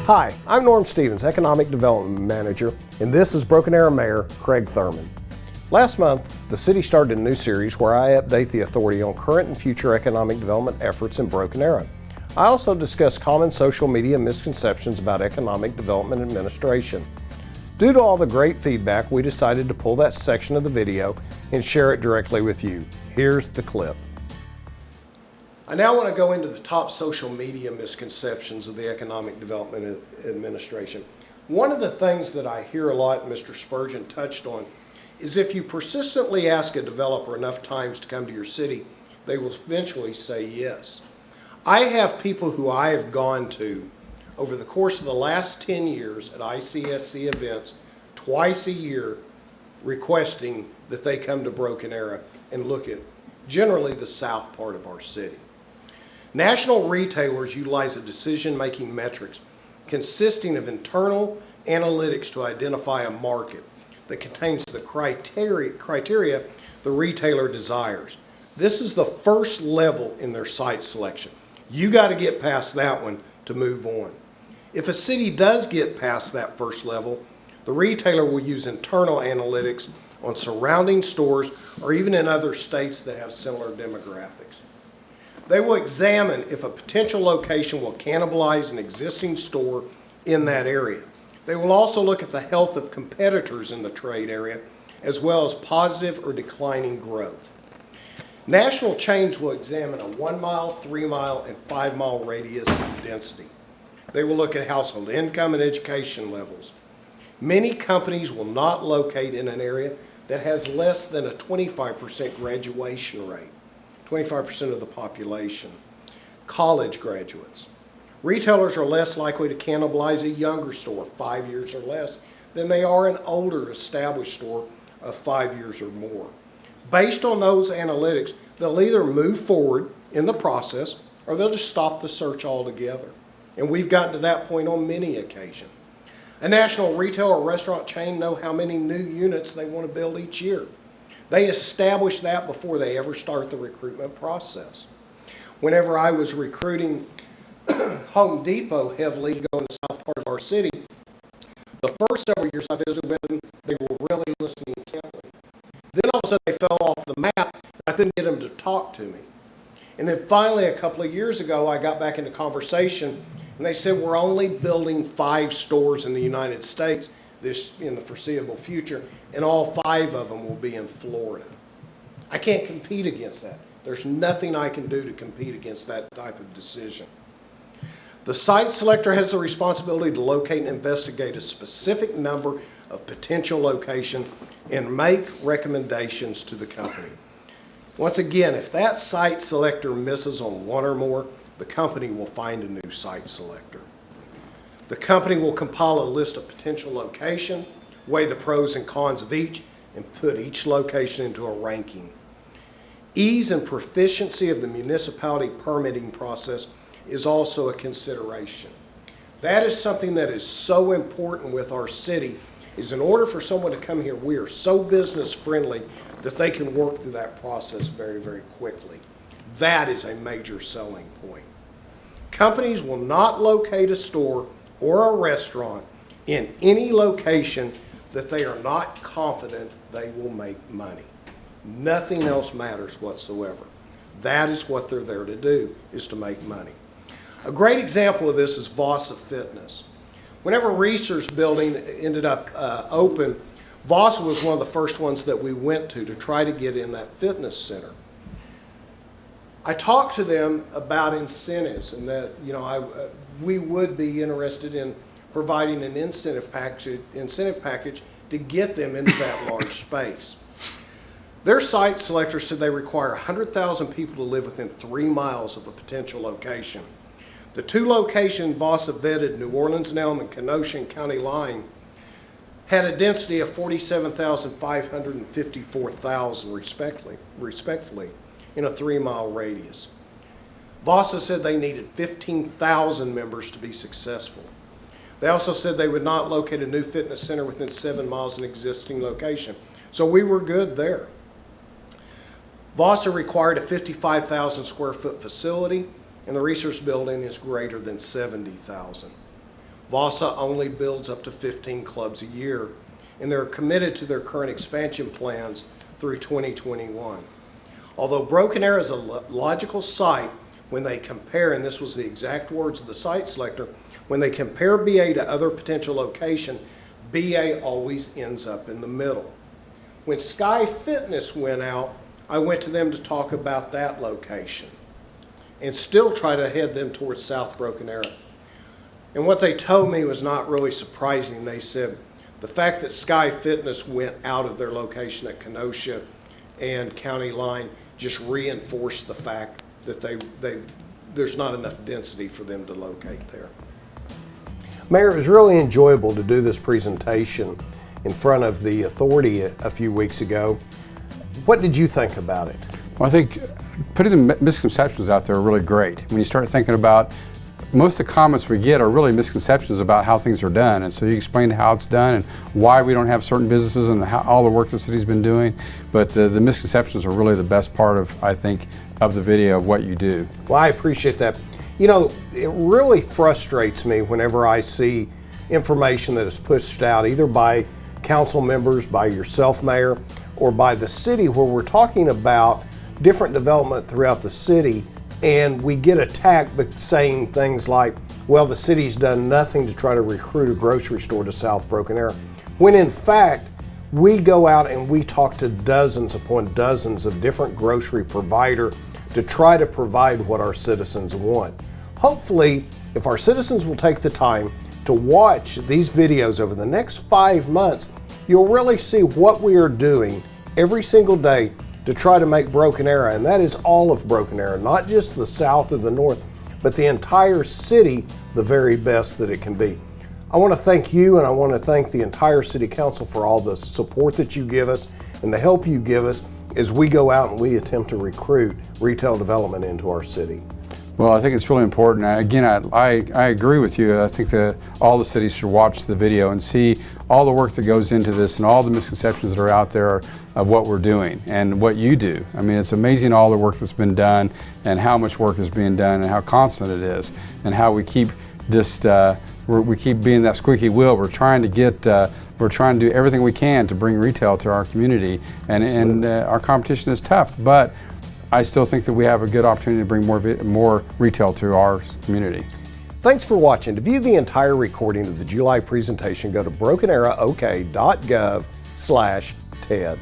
Hi, I'm Norm Stevens, Economic Development Manager, and this is Broken Arrow Mayor Craig Thurman. Last month, the city started a new series where I update the authority on current and future economic development efforts in Broken Arrow. I also discuss common social media misconceptions about economic development administration. Due to all the great feedback, we decided to pull that section of the video and share it directly with you. Here's the clip. I now want to go into the top social media misconceptions of the Economic Development Administration. One of the things that I hear a lot, Mr. Spurgeon touched on, is if you persistently ask a developer enough times to come to your city, they will eventually say yes. I have people who I have gone to over the course of the last 10 years at ICSC events twice a year requesting that they come to Broken Arrow and look at generally the south part of our city. National retailers utilize a decision-making metrics consisting of internal analytics to identify a market that contains the criteria the retailer desires. This is the first level in their site selection. You got to get past that one to move on. If a city does get past that first level, the retailer will use internal analytics on surrounding stores or even in other states that have similar demographics. They will examine if a potential location will cannibalize an existing store in that area. They will also look at the health of competitors in the trade area, as well as positive or declining growth. National chains will examine a 1 mile, 3 mile, and 5 mile radius density. They will look at household income and education levels. Many companies will not locate in an area that has less than a 25% graduation rate. 25% of the population, college graduates. Retailers are less likely to cannibalize a younger store, 5 years or less, than they are an older established store of 5 years or more. Based on those analytics, they'll either move forward in the process or they'll just stop the search altogether. And we've gotten to that point on many occasions. A national retail or restaurant chain know how many new units they want to build each year. They establish that before they ever start the recruitment process. Whenever I was recruiting Home Depot heavily to go in the south part of our city, the first several years I visited with them, they were really listening intently. Then all of a sudden they fell off the map and I couldn't get them to talk to me. And then finally a couple of years ago I got back into conversation and they said we're only building 5 stores in the United States in the foreseeable future, and all 5 of them will be in Florida. I can't compete against that. There's nothing I can do to compete against that type of decision. The site selector has the responsibility to locate and investigate a specific number of potential locations and make recommendations to the company. Once again, if that site selector misses on one or more, the company will find a new site selector. The company will compile a list of potential locations, weigh the pros and cons of each, and put each location into a ranking. Ease and proficiency of the municipality permitting process is also a consideration. That is something that is so important with our city, is in order for someone to come here, we are so business friendly that they can work through that process very, very quickly. That is a major selling point. Companies will not locate a store or a restaurant in any location that they are not confident they will make money. Nothing else matters whatsoever. That is what they're there to do, is to make money. A great example of this is Vasa Fitness. Whenever Reeser's building ended up open, Vasa was one of the first ones that we went to try to get in that fitness center. I talked to them about incentives and that we would be interested in providing an incentive package to get them into that large space. Their site selector said they require 100,000 people to live within 3 miles of a potential location. The 2 locations Vasa vetted, New Orleans and Elm and Kenosha and County Line, had a density of 47,500 and 54,000 respectively in a 3 mile radius. Vasa said they needed 15,000 members to be successful. They also said they would not locate a new fitness center within 7 miles of an existing location. So we were good there. Vasa required a 55,000 square foot facility, and the research building is greater than 70,000. VASA only builds up to 15 clubs a year, and they're committed to their current expansion plans through 2021. Although Broken Arrow is a logical site when they compare, and this was the exact words of the site selector, when they compare BA to other potential location, BA always ends up in the middle. When Sky Fitness went out, I went to them to talk about that location and still try to head them towards South Broken Arrow. And what they told me was not really surprising. They said the fact that Sky Fitness went out of their location at Kenosha and County Line just reinforced the fact that there's not enough density for them to locate there. Mayor, it was really enjoyable to do this presentation in front of the authority a few weeks ago. What did you think about it? Well, I think putting the misconceptions out there are really great. When you start thinking about, most of the comments we get are really misconceptions about how things are done. And so you explained how it's done and why we don't have certain businesses and how all the work the city's been doing. But the misconceptions are really the best part of, I think, of the video of what you do. Well, I appreciate that. You know, it really frustrates me whenever I see information that is pushed out either by council members, by yourself, Mayor, or by the city, where we're talking about different development throughout the city, and we get attacked by saying things like, well, the city's done nothing to try to recruit a grocery store to South Broken Arrow, when in fact, we go out and we talk to dozens upon dozens of different grocery providers to try to provide what our citizens want. Hopefully, if our citizens will take the time to watch these videos over the next 5 months, you'll really see what we are doing every single day to try to make Broken Arrow, and that is all of Broken Arrow, not just the south or the north, but the entire city, the very best that it can be. I want to thank you, and I want to thank the entire City Council for all the support that you give us and the help you give us as we go out and we attempt to recruit retail development into our city. Well, I think it's really important. Again, I agree with you. I think that all the cities should watch the video and see all the work that goes into this and all the misconceptions that are out there of what we're doing and what you do. I mean, it's amazing all the work that's been done and how much work is being done and how constant it is and how we keep this, we keep being that squeaky wheel. We're trying to get, we're trying to do everything we can to bring retail to our community, and our competition is tough, but I still think that we have a good opportunity to bring more retail to our community. Thanks for watching. To view the entire recording of the July presentation, go to brokenarrowok.gov/TED.